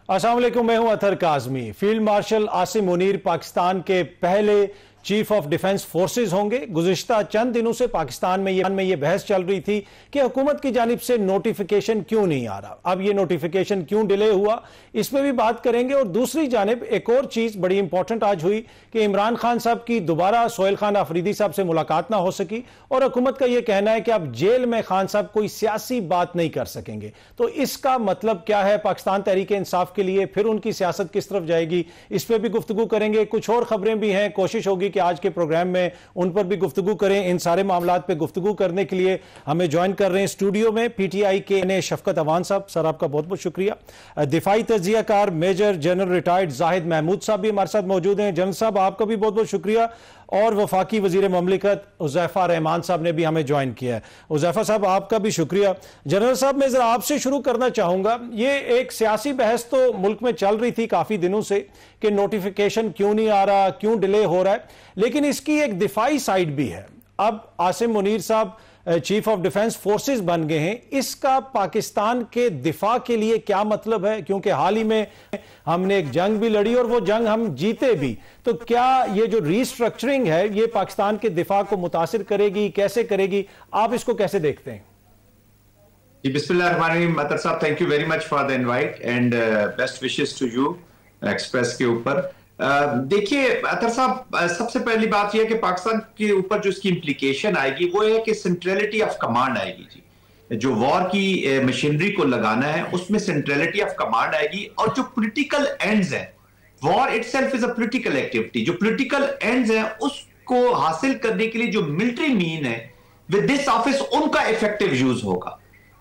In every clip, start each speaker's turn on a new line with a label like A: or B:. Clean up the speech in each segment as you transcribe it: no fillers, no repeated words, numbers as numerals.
A: अस्सलाम वालेकुम, मैं हूं अतर काज़मी। फील्ड मार्शल आसिम मुनीर पाकिस्तान के पहले चीफ ऑफ डिफेंस फोर्सेज होंगे। गुज़िश्ता चंद दिनों से पाकिस्तान में ये बहस चल रही थी कि हुकूमत की जानिब से नोटिफिकेशन क्यों नहीं आ रहा, अब ये नोटिफिकेशन क्यों डिले हुआ, इसमें भी बात करेंगे। और दूसरी जानिब एक और चीज बड़ी इंपॉर्टेंट आज हुई कि इमरान खान साहब की दोबारा सोहेल खान आफरीदी साहब से मुलाकात ना हो सकी और हुकूमत का यह कहना है कि अब जेल में खान साहब कोई सियासी बात नहीं कर सकेंगे। तो इसका मतलब क्या है पाकिस्तान तहरीक इंसाफ के लिए, फिर उनकी सियासत किस तरफ जाएगी, इस पर भी गुफ्तगू करेंगे। कुछ और खबरें भी हैं, कोशिश होगी कि आज के प्रोग्राम में उन पर भी गुफ्तगू करें। इन सारे मामलात पे गुफ्तगू करने के लिए हमें ज्वाइन कर रहे हैं स्टूडियो में पीटीआई के ने शफकत अवान साहब। सर आपका बहुत बहुत शुक्रिया। दिफाई तजियाकार major general retired Zahid Mahmood साहब भी हमारे साथ मौजूद हैं। जनरल साहब आपका भी बहुत बहुत शुक्रिया। और वफाकी वजीर ममलिकत हुज़ैफा रहमान साहब ने भी हमें ज्वाइन किया है। हुज़ैफा साहब आपका भी शुक्रिया। जनरल साहब मैं जरा आपसे शुरू करना चाहूंगा, ये एक सियासी बहस तो मुल्क में चल रही थी काफी दिनों से कि नोटिफिकेशन क्यों नहीं आ रहा, क्यों डिले हो रहा है, लेकिन इसकी एक दिफाई साइड भी है। अब आसिम मुनीर साहब चीफ ऑफ डिफेंस फोर्सेस बन गए हैं, इसका पाकिस्तान के दिफा के लिए क्या मतलब है? क्योंकि हाल ही में हमने एक जंग भी लड़ी और वो जंग हम जीते भी। तो क्या ये जो रीस्ट्रक्चरिंग है ये पाकिस्तान के दिफा को मुतासिर करेगी, कैसे करेगी, आप इसको कैसे देखते हैं?
B: जी बिस्मिल्लाहिर्रहमानिर्रहीम। अतर साहब, thank you very much for the invite and best wishes to you Express के ऊपर। देखिए अतर साहब, सबसे पहली बात यह है कि पाकिस्तान के ऊपर जो इसकी इंप्लीकेशन आएगी वो है कि सेंट्रलिटी ऑफ कमांड आएगी। जी, जो वॉर की मशीनरी को लगाना है उसमें सेंट्रलिटी ऑफ कमांड आएगी। और जो पॉलिटिकल एंड्स हैं, war itself is a political activity, जो पॉलिटिकल एंड्स हैं उसको हासिल करने के लिए जो मिलिट्री मीन है विद दिस ऑफिस उनका इफेक्टिव यूज होगा।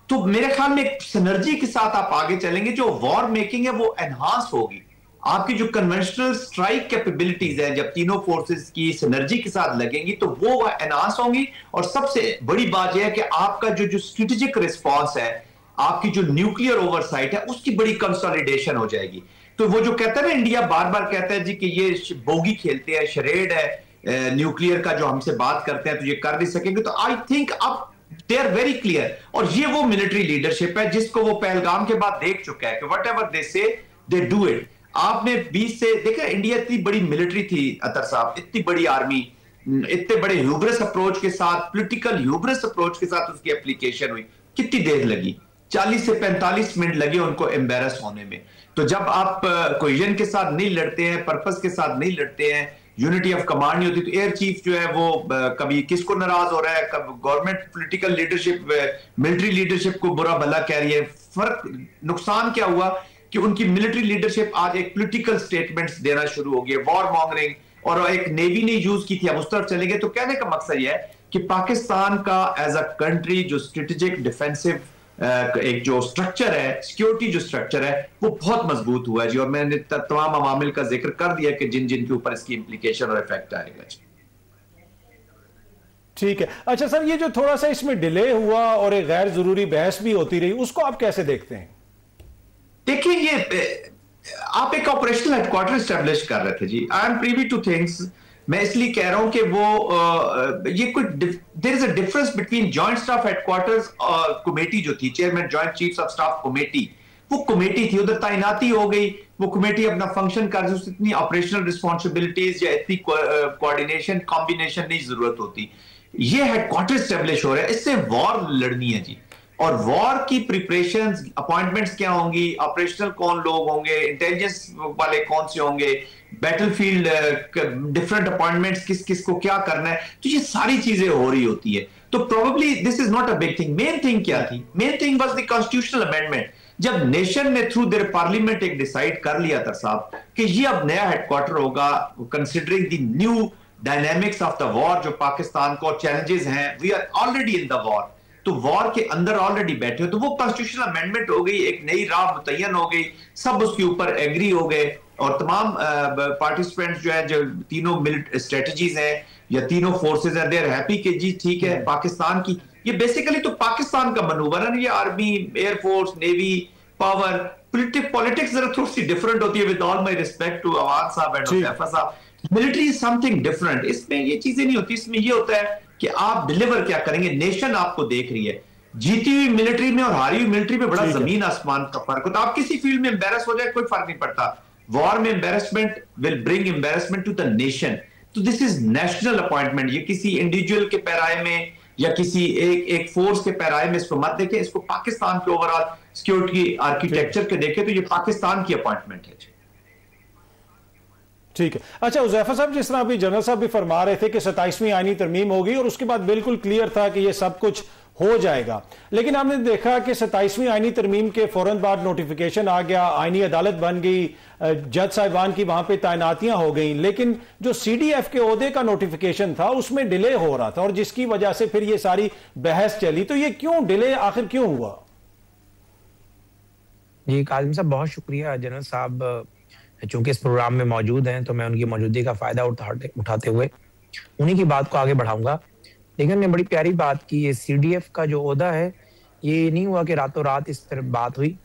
B: तो मेरे ख्याल में एक सिनर्जी के साथ आप आगे चलेंगे, जो वॉर मेकिंग है वो एनहांस होगी। आपकी जो कन्वेंशनल स्ट्राइक कैपेबिलिटीज हैं जब तीनों फोर्सेस की सिनर्जी के साथ लगेंगी तो वो एनहांस होंगी। और सबसे बड़ी बात यह है कि आपका जो स्ट्रेटेजिक रिस्पांस है, आपकी जो न्यूक्लियर ओवरसाइट है, उसकी बड़ी कंसोलिडेशन हो जाएगी। तो वो जो कहता है ना, इंडिया बार बार कहता है जी कि ये बोगी खेलते हैं, शरेड है न्यूक्लियर का जो हमसे बात करते हैं तो ये कर नहीं सकेंगे। तो आई थिंक अब दे आर वेरी क्लियर, और ये वो मिलिट्री लीडरशिप है जिसको वो पहलगाम के बाद देख चुका है कि वट एवर दे से दे डू इट। आपने 20 से देखा, इंडिया इतनी बड़ी मिलिट्री थी अतर साहब, इतनी बड़ी आर्मी, इतने बड़े ह्यूब्रिस अप्रोच के साथ, पॉलिटिकल ह्यूब्रिस अप्रोच के साथ उसकी एप्लीकेशन हुई। कितनी देर लगी? 40 से 45 मिनट लगे उनको एम्बेरस होने में। तो जब आप कोहेजन के साथ नहीं लड़ते हैं, पर्पस के साथ नहीं लड़ते हैं, यूनिटी ऑफ कमांड नहीं होती, तो एयर चीफ जो है वो कभी किसको नाराज हो रहा है, कब government political leadership military leadership को बुरा भला कह रही है। फर्क नुकसान क्या हुआ कि उनकी मिलिट्री लीडरशिप आज एक पॉलिटिकल स्टेटमेंट्स देना शुरू हो गई, वॉर मॉन्गरिंग, और एक नेवी ने यूज की थी, अब उस तरफ चलेंगे। तो कहने का मकसद यह है कि पाकिस्तान का एज अ कंट्री जो स्ट्रेटेजिक डिफेंसिव एक जो स्ट्रक्चर है, सिक्योरिटी जो स्ट्रक्चर है, वो बहुत मजबूत हुआ है जी। और मैंने तमाम अवामिल का जिक्र कर दिया कि जिन जिन के ऊपर इसकी इंप्लीकेशन और इफेक्ट आएगा जी।
A: ठीक है। अच्छा सर, ये जो थोड़ा सा इसमें डिले हुआ और एक गैर जरूरी बहस भी होती रही, उसको आप कैसे देखते हैं?
B: देखिए, ये आप एक ऑपरेशनल हेडक्वार्टर स्टैब्लिश कर रहे थे जी। I am privy to things. मैं इसलिए कह रहा हूं कि वो ये कोई there is a difference between joint staff headquarters और कमेटी जो थी, chairman joint chiefs of staff committee, वो कमेटी थी, उधर तैनाती हो गई, वो कमेटी अपना फंक्शन कर रही, उसकी इतनी ऑपरेशनल रिस्पॉन्सिबिलिटीज या इतनी कोऑर्डिनेशन कॉम्बिनेशन नहीं जरूरत होती। ये हेडक्वार्टर स्टैब्लिश हो रहा है, इससे वॉर लड़नी है जी। और वॉर की प्रिपरेशंस, अपॉइंटमेंट्स क्या होंगी, ऑपरेशनल कौन लोग होंगे, इंटेलिजेंस वाले कौन से होंगे, बैटलफील्ड डिफरेंट अपॉइंटमेंट्स, किस किस को क्या करना है, तो ये सारी चीजें हो रही होती है। तो probably this is not a big thing. Main thing क्या थी? Main thing was the constitutional amendment. जब नेशन ने थ्रू देयर पार्लियामेंट एक डिसाइड कर लिया था साहब कि ये अब नया हेडक्वार्टर होगा, considering the new dynamics of the war, जो पाकिस्तान को चैलेंजेस हैं, we are already in the war, तो वॉर के अंदर ऑलरेडी बैठे हो, तो वो कॉन्स्टिट्यूशनल अमेंडमेंट हो गई, एक नई राह मुतय्यन हो गई, सब उसके ऊपर एग्री हो गए। और तमाम पार्टिसिपेंट्स जो है, जो तीनों मिलिट्री स्ट्रेटजीज हैं या तीनों फोर्सेज हैं, दे आर हैप्पी कि जी ठीक है, पाकिस्तान की ये बेसिकली तो पाकिस्तान का मनूवर है ना, ये army, air force, navy, power, politics जरा थोड़ी सी डिफरेंट होती है, with all my respect to Awan साहब एंड हुज़ैफा साहब। Military is something different. इसमें ये चीजें नहीं होती, इसमें ये होता है कि आप डिलीवर क्या करेंगे, नेशन आपको देख रही है। जीती हुई मिलिट्री में और हारी हुई मिलिट्री में बड़ा जमीन आसमान का फर्क होता है। आप किसी फील्ड में एम्बेरस हो जाए कोई फर्क नहीं पड़ता, वॉर में embarrassment will bring embarrassment to the nation. तो दिस इज नेशनल अपॉइंटमेंट। ये किसी इंडिविजुअल के पैराए में या किसी एक फोर्स के पैराए में इसको मत देखें, इसको पाकिस्तान के ओवरऑल सिक्योरिटी आर्किटेक्चर के देखें तो ये पाकिस्तान की अपॉइंटमेंट है।
A: ठीक है। अच्छा उज़ैफर साहब, जिस तरह अभी जनरल साहब भी फरमा रहे थे कि 27वीं आईनी तरमीम होगी और उसके बाद बिल्कुल क्लियर था कि ये सब कुछ हो जाएगा, लेकिन हमने देखा कि 27वीं आईनी तरमीम के फौरन बाद नोटिफिकेशन आ गया, आईनी अदालत बन गई, जज साहिबान की वहां पे तैनातियां हो गई, लेकिन जो CDF के ओहदे का नोटिफिकेशन था उसमें डिले हो रहा था और जिसकी वजह से फिर ये सारी बहस चली। तो ये क्यों डिले आखिर क्यों हुआ?
C: जी काजिम साहब, बहुत शुक्रिया। जनरल साहब चूंकि इस प्रोग्राम में मौजूद हैं तो मैं उनकी मौजूदगी का फायदा उठाते हुए उन्हीं की बात को आगे बढ़ाऊंगा। लेकिन ने बड़ी प्यारी बात की, ये CDF का जो ओहदा है ये नहीं हुआ कि रातों रात इस पर बात हुई।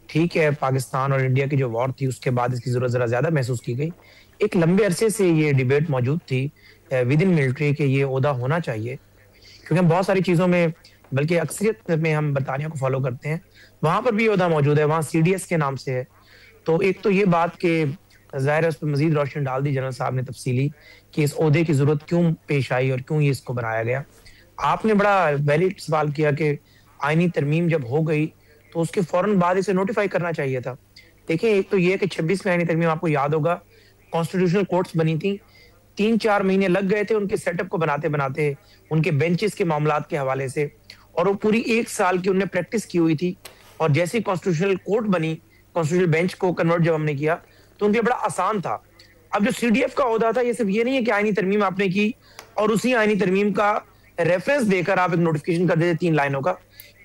C: ठीक है, पाकिस्तान और इंडिया की जो वॉर थी उसके बाद इसकी जरूरत जरा ज्यादा महसूस की गई। एक लंबे अरसे से ये डिबेट मौजूद थी विद इन मिलिट्री के ये ओहदा होना चाहिए, क्योंकि हम बहुत सारी चीजों में, बल्कि अक्सरियत में हम बरतानिया को फॉलो करते हैं, वहां पर भी ओहदा मौजूद है, वहां CDS के नाम से है। तो एक तो ये बात कि जाहिर है उस पर मजीद रोशनी डाल दी जनरल साहब ने तफसीली कि इस ओहदे की जरूरत क्यों पेश आई और क्यों ये इसको बनाया गया। आपने बड़ा वैलिड सवाल किया कि आईनी तरमीम जब हो गई तो उसके फौरन बाद इसे नोटिफाई करना चाहिए था। देखिए, एक तो ये कि 26वीं आईनी तरमीम आपको याद होगा कॉन्स्टिट्यूशनल कोर्ट्स बनी थी, 3-4 महीने लग गए थे उनके सेटअप को बनाते बनाते, उनके बेंचेस के मामलात के हवाले से, और वो पूरी 1 साल की उनने प्रैक्टिस की हुई थी। और जैसे ही कॉन्स्टिट्यूशनल कोर्ट बनी, कॉन्स्टिट्यूशनल बेंच को कन्वर्ट जब हमने किया तो उनके बड़ा आसान था। अब जो CDF का ओहदा था, ये सिर्फ ये नहीं है कि आईनी तरमीम आपने की और उसी आईनी तरमीम का रेफरेंस देकर आप एक नोटिफिकेशन कर देते 3 लाइनों का।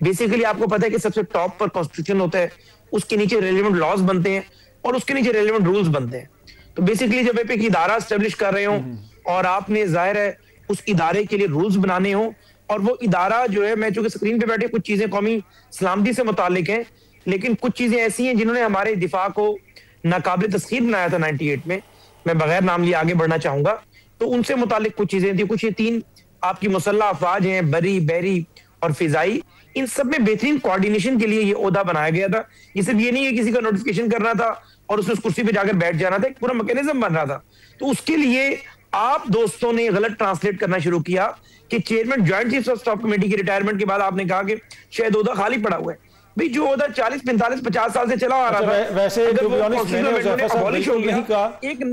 C: बेसिकली आपको पता है कि सबसे टॉप पर कॉन्स्टिट्यूशन होता है, उसके नीचे रेलेवेंट लॉज बनते हैं और उसके नीचे रेलेवेंट रूल्स बनते हैं। तो बेसिकली जब आप एक इदारा स्टेब्लिश कर रहे हो और आपने जाहिर है उस इदारे के लिए रूल्स बनाने हो, और वो इदारा जो है, मैं चूंकि स्क्रीन पे बैठे कुछ चीजें कौमी सलामती से मुतालिक हैं, लेकिन कुछ चीजें ऐसी हैं जिन्होंने हमारे दिफा को नाकाबिल तस्खीर बनाया था 98 में, मैं बगैर नाम लिए आगे बढ़ना चाहूंगा। तो उनसे मुतालिक कुछ चीजें थी, कुछ ये 3 आपकी मुसल्लह अफवाज हैं, बरी, बहरी और फिजाई, इन सब में बेहतरीन कोऑर्डिनेशन के लिए ये ओहदा बनाया गया था। ये सिर्फ ये नहीं है किसी का नोटिफिकेशन करना था और उसने उस कुर्सी पे जाकर बैठ जाना था, एक पूरा मैकेनिज्म बन रहा था। तो उसके लिए आप दोस्तों ने गलत ट्रांसलेट करना शुरू किया कि chairman joint chief of staff committee की रिटायरमेंट के बाद आपने कहा कि शायद ओहदा खाली पड़ा हुआ है। भाई जो ओहदा 40, 45, 50 साल से चला आ रहा था,
A: वैसे नहीं कहा,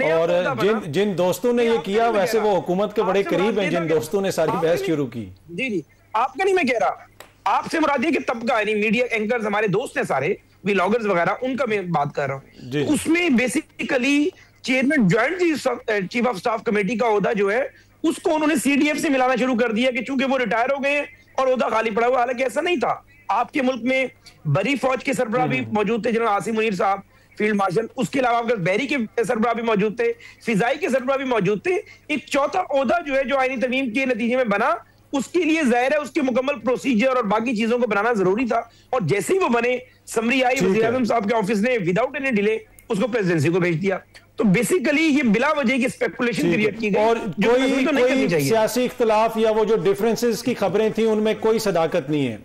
A: और जिन दोस्तों ने ये किया वैसे वो हुकूमत के बड़े करीब हैं, जिन दोस्तों ने सारी बहस शुरू की।
C: जी, आपका नहीं मैं कह रहा, आपसे मुराद है कि तबका यानी मीडिया एंकर्स हमारे दोस्त हैं सारे, व्लॉगर्स वगैरह, उनका मैं बात कर रहा हूँ। उसमें basically chairman joint chief of staff committee का ओहदा जो है उसको उन्होंने CDF से मिलाना शुरू कर दिया कि चूंकि वो रिटायर हो गए हैं और ओहदा खाली पड़ा हुआ। हालांकि ऐसा नहीं था। आपके मुल्क में बरी फौज के सरबराह भी मौजूद थे, जनरल आसिम मुनीर साहब फील्ड मार्शल, उसके अलावा आपके बहरी के सरबराह भी मौजूद थे, फिजाई के सरबराह भी मौजूद थे। एक चौथा ओहदा जो है जो आईनी तरमीम के नतीजे में बना, उसके लिए जाहिर है उसके मुकम्मल प्रोसीजर और बाकी चीजों को बनाना जरूरी था, और जैसे ही वो बने समरी आई, वज़ीर आज़म साहब के ऑफिस ने विदाउट एनी डिले उसको प्रेसिडेंसी को भेज दिया। तो बेसिकली ये बिला वजह की स्पेकुलेशन क्रिएट की गई,
A: और कोई सियासी इख्तिलाफ या वो जो डिफरेंसेस की खबरें थी उनमें कोई सदाकत नहीं है।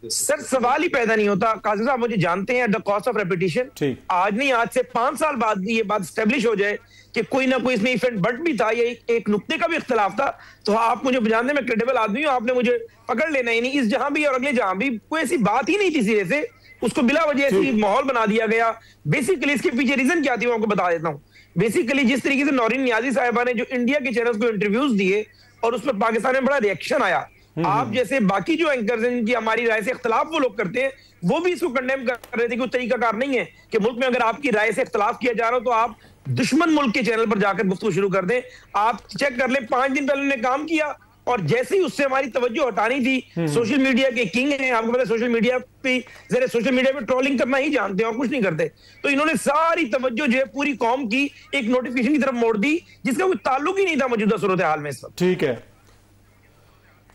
C: सर सवाल ही पैदा नहीं होता। काजिम साहब मुझे जानते हैं, at the cost of repetition, आज नहीं आज से 5 साल बाद ये बात स्टेब्लिश हो जाए कि कोई ना कोई इसमें इफेक्ट बट भी था, ये एक नुक्ते का भी इख्तिलाफ था, तो आप मुझे जानते, मैं क्रेडिबल आदमी हूं, आपने मुझे पकड़ लेना ही नहीं। इस जहां भी और अगले जहां भी कोई ऐसी बात ही नहीं थी सिरे से, उसको बिला वजह ऐसी माहौल बना दिया गया। बेसिकली इसके पीछे रीजन क्या थी वो आपको बता देता हूँ। बेसिकली जिस तरीके से नौरीन नियाजी साहिबा ने जो इंडिया के चैनल्स को इंटरव्यूज दिए और उस पर पाकिस्तान में बड़ा रिएक्शन आया, आप जैसे बाकी जो एंकर्स हैं जिनकी हमारी राय से इख्तिलाफ वो लोग करते हैं, वो भी इसको कंडेम कर रहे थे कि वो तरीकाकार नहीं है कि मुल्क में अगर आपकी राय से इख्तिलाफ किया जा रहा हो तो आप दुश्मन मुल्क के चैनल पर जाकर गुफ्तगू शुरू कर दें। आप चेक कर लें, 5 दिन पहले उन्होंने काम किया और जैसे ही उससे हमारी तवज्जो हटानी थी, सोशल मीडिया के किंग हैं, आपको पता है सोशल मीडिया पे जरा सोशल मीडिया पे ट्रोलिंग करना ही जानते हैं और कुछ नहीं करते, तो इन्होंने सारी तवज्जो जो है पूरी कौम की एक नोटिफिकेशन की तरफ मोड़ दी जिसका कोई ताल्लुक ही नहीं था मौजूदा सूरत हाल में। सब
A: ठीक है,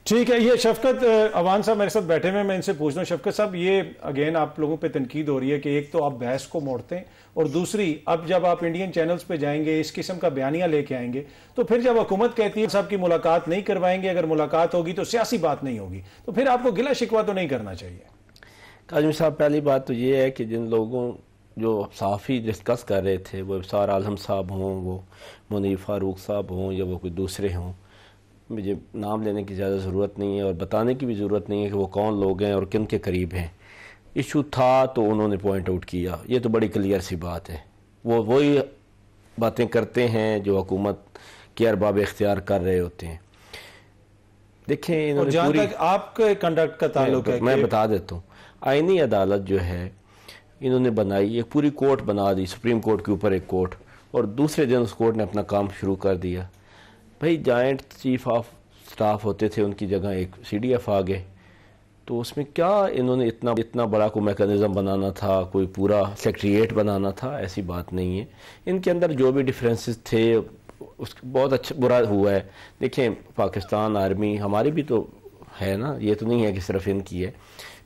A: ठीक है। ये शफकत अवान साहब मेरे साथ बैठे हुए, मैं इनसे पूछ रहा हूँ। शफकत साहब, ये अगेन आप लोगों पे तनकीद हो रही है कि एक तो आप बहस को मोड़ते हैं, और दूसरी अब जब आप इंडियन चैनल्स पे जाएंगे इस किस्म का बयानिया लेके आएंगे, तो फिर जब हुकूमत कहती है साहब की मुलाकात नहीं करवाएंगे, अगर मुलाकात होगी तो सियासी बात नहीं होगी, तो फिर आपको गिला शिकवा तो नहीं करना चाहिए।
D: काजमी साहब, पहली बात तो ये है कि जिन लोगों जो साफ़ी डिस्कस कर रहे थे, वो इफ्सार आलम साहब हों, वो मुनीर फारूक साहब हों, या वो कोई दूसरे हों, मुझे नाम लेने की ज़्यादा ज़रूरत नहीं है और बताने की भी ज़रूरत नहीं है कि वो कौन लोग हैं और किन के करीब हैं। इशू था तो उन्होंने पॉइंट आउट किया, ये तो बड़ी क्लियर सी बात है। वो वही बातें करते हैं जो हुकूमत के अरबाब इख्तियार कर रहे होते हैं। देखें, इन्होंने पूरी
A: आपके कंडक्ट का ताल्लुक है,
D: मैं बता देता हूँ, आईनी अदालत जो है इन्होंने बनाई, एक पूरी कोर्ट बना दी, सुप्रीम कोर्ट के ऊपर एक कोर्ट, और दूसरे दिन उस कोर्ट ने अपना काम शुरू कर दिया। भाई जॉइंट चीफ ऑफ स्टाफ होते थे, उनकी जगह एक CDF आ गए, तो उसमें क्या इन्होंने इतना बड़ा कोई मैकेनिज़्म बनाना था, कोई पूरा सेक्रेटरिएट बनाना था? ऐसी बात नहीं है। इनके अंदर जो भी डिफरेंसेस थे उसका बहुत अच्छा बुरा हुआ है। देखें, पाकिस्तान आर्मी हमारी भी तो है ना, ये तो नहीं है कि सिर्फ इनकी है,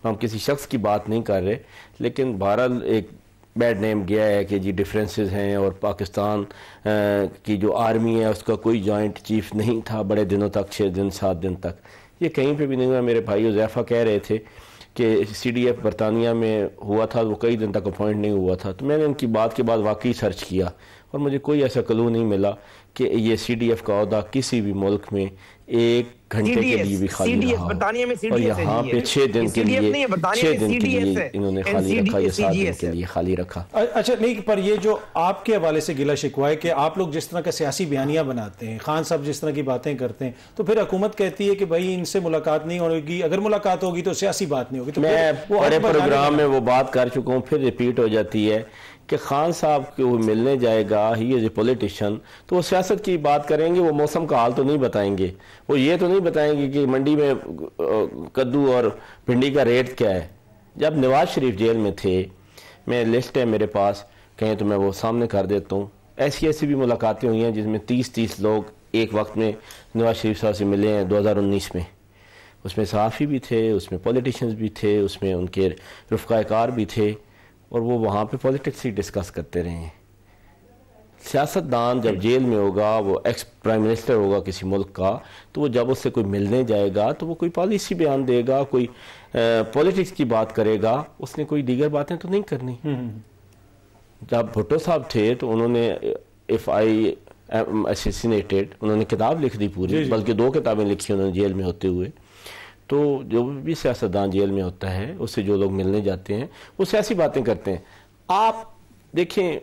D: हम किसी शख्स की बात नहीं कर रहे, लेकिन बहरहाल एक बैड नेम गया है कि जी डिफरेंसेस हैं, और पाकिस्तान की जो आर्मी है उसका कोई जॉइंट चीफ नहीं था बड़े दिनों तक, 6 दिन 7 दिन तक, ये कहीं पे भी नहीं हुआ। मेरे भाई उज़ैफ़ा कह रहे थे कि CDF बरतानिया में हुआ था, वो कई दिन तक अपॉइंट नहीं हुआ था, तो मैंने उनकी बात के बाद वाकई सर्च किया और मुझे कोई ऐसा क्लू नहीं मिला कि ये CDF का ओहदा किसी भी मुल्क में 1 घंटे के लिए भी खाली रहा हो। और यहाँ पे 6 दिन के लिए इन्होंने खाली रखा, ये 7 दिन के लिए खाली रखा।
A: अच्छा, नहीं, पर ये जो आपके हवाले से गिला शिकवा है कि आप लोग जिस तरह का सियासी बयानिया बनाते हैं, खान साहब जिस तरह की बातें करते हैं, तो फिर हुकूमत कहती है कि भाई इनसे मुलाकात नहीं होगी, अगर मुलाकात होगी तो सियासी बात नहीं होगी। तो
D: मैं बड़े प्रोग्राम में वो बात कर चुका हूँ, फिर रिपीट हो जाती है कि खान साहब को मिलने जाएगा, ही इज़ ए पॉलिटिशियन, तो वो सियासत की बात करेंगे, वो मौसम का हाल तो नहीं बताएंगे, वो ये तो नहीं बताएंगे कि मंडी में कद्दू और भिंडी का रेट क्या है। जब नवाज शरीफ जेल में थे, मैं लिस्ट है मेरे पास, कहें तो मैं वो सामने कर देता हूँ, ऐसी भी मुलाकातें हुई हैं जिसमें 30 लोग एक वक्त में नवाज शरीफ साहब से मिले हैं 2019 में। उसमें सहाफ़ी भी थे, उसमें पॉलिटिशियंस भी थे, उसमें उनके रफ़क़ाकार भी थे, और वो वहाँ पे पॉलिटिक्स ही डिस्कस करते रहे हैं। सियासतदान जब जेल में होगा, वो एक्स प्राइम मिनिस्टर होगा किसी मुल्क का, तो वो जब उससे कोई मिलने जाएगा तो वो कोई पॉलिसी बयान देगा, कोई पॉलिटिक्स की बात करेगा, उसने कोई दीगर बातें तो नहीं करनी। जब भुट्टो साहब थे तो उन्होंने इफ़ आई असैसिनेटेड, उन्होंने किताब लिख दी पूरी, बल्कि 2 किताबें लिखी उन्होंने जेल में होते हुए। तो जो भी सियासतदान जेल में होता है, उससे जो लोग मिलने जाते हैं वो सियासी बातें करते हैं। आप देखें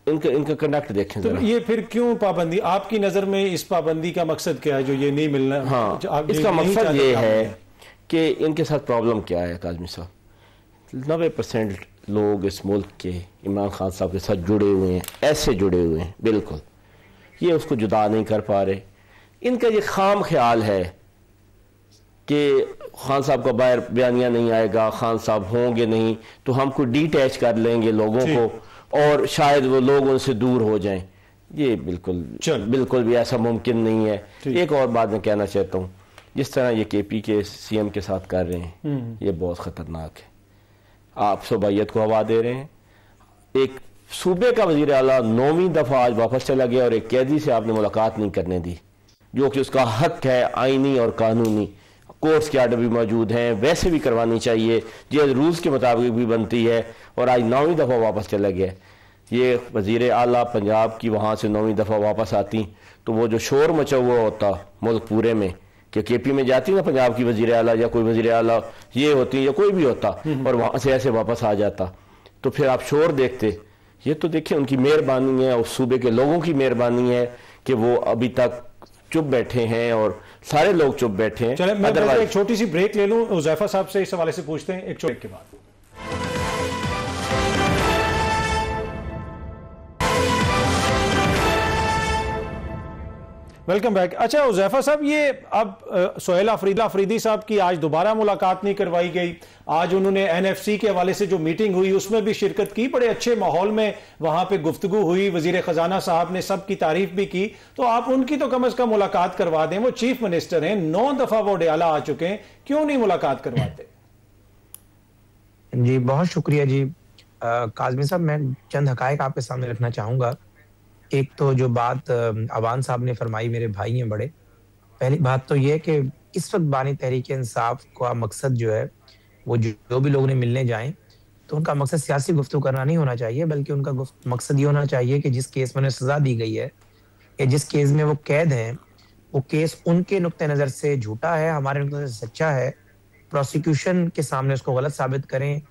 D: इनका कंडक्ट देखें।
A: तो ये फिर क्यों पाबंदी? आपकी नज़र में इस पाबंदी का मकसद क्या है जो ये नहीं मिलना?
D: हाँ, इसका मकसद ये है कि इनके साथ प्रॉब्लम क्या है काज़मी साहब, 90% लोग इस मुल्क के इमरान खान साहब के साथ जुड़े हुए हैं, ऐसे जुड़े हुए हैं बिल्कुल, ये उसको जुदा नहीं कर पा रहे। इनका ये खाम ख्याल है कि खान साहब का बाहर बयानिया नहीं आएगा, खान साहब होंगे नहीं तो हम को डिटैच कर लेंगे लोगों को और शायद वो लोग उनसे दूर हो जाएं। ये बिल्कुल भी ऐसा मुमकिन नहीं है। एक और बात मैं कहना चाहता हूँ, जिस तरह ये KP के CM के साथ कर रहे हैं, ये बहुत ख़तरनाक है। आप सूबाइयत को हवा दे रहे हैं। एक सूबे का वज़ीर आला 9वीं दफ़ा आज वापस चला गया और एक कैदी से आपने मुलाकात नहीं करने दी, जो कि उसका हक है आईनी और कानूनी। कोर्ट्स के आर्डर भी मौजूद हैं, वैसे भी करवानी चाहिए, जेल रूल्स के मुताबिक भी बनती है, और आज 9वीं दफ़ा वापस चला गया। ये वज़ीर आला पंजाब की वहाँ से 9वीं दफ़ा वापस आती तो वो जो शोर मचा हुआ होता मुल्क पूरे में कि KP में जाती ना पंजाब की वज़ीर आला या कोई वज़ीर आला ये होती या कोई भी होता और वहाँ से ऐसे वापस आ जाता, तो फिर आप शोर देखते। ये तो देखिए उनकी मेहरबानी है, उस सूबे के लोगों की मेहरबानी है कि वो अभी तक चुप बैठे हैं और सारे लोग चुप बैठे हैं।
A: चले मैं एक छोटी सी ब्रेक ले लूं, उज़ैफ़ा साहब से इस हवाले से पूछते हैं एक ब्रेक के बाद। Welcome back. अच्छा हुज़ैफा साहब, ये अब सोहेल अफरीदी साहब की आज दोबारा मुलाकात नहीं करवाई गई। आज उन्होंने एनएफसी के हवाले से जो मीटिंग हुई उसमें भी शिरकत की, बड़े अच्छे माहौल में वहां पे गुफ्तगू हुई, वजीर खजाना साहब ने सबकी तारीफ भी की। तो आप उनकी तो कम अज कम मुलाकात करवा दें, वो चीफ मिनिस्टर हैं, 9 दफा वो डयाला आ चुके हैं, क्यों नहीं मुलाकात करवाते?
C: जी बहुत शुक्रिया जी। काज़मी साहब, मैं चंद हकायक आपके सामने रखना चाहूंगा। एक तो जो बात अवान साहब ने फरमाई, मेरे भाई हैं बड़े, पहली बात तो ये है कि इस वक्त बानी तहरीक इंसाफ का मकसद जो है, वो जो भी लोग ने मिलने जाएं तो उनका मकसद सियासी गुफ्तगू करना नहीं होना चाहिए, बल्कि उनका मकसद ये होना चाहिए कि जिस केस में उन्हें सजा दी गई है या जिस केस में वो कैद हैं, वो केस उनके नुक्ते नज़र से झूठा है, हमारे नुक्ते नज़र से सच्चा है। प्रोसिक्यूशन के सामने उसको गलत साबित करें